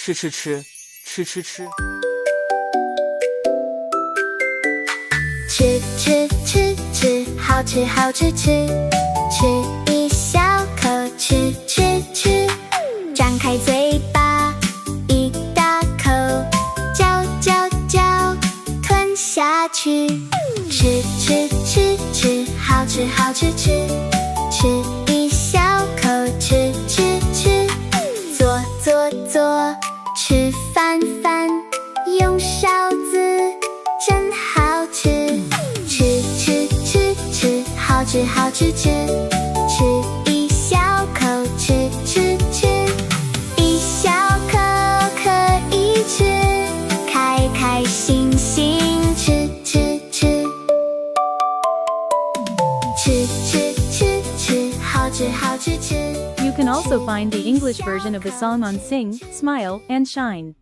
吃吃吃，吃吃吃。吃吃吃吃，好吃好吃吃，吃一小口，吃吃吃，张开嘴巴一大口，嚼嚼嚼，吞下去。吃吃吃吃，好吃好吃吃，吃一小口，吃吃吃，做做做，吃饭饭，用勺子真好吃。吃吃吃吃，好吃好吃吃，吃一小口，吃吃吃，一小口可以吃，开开心心吃吃吃，吃吃吃吃，好吃好吃吃。 You can also find the English version of the song on Sing, Smile, and Shine.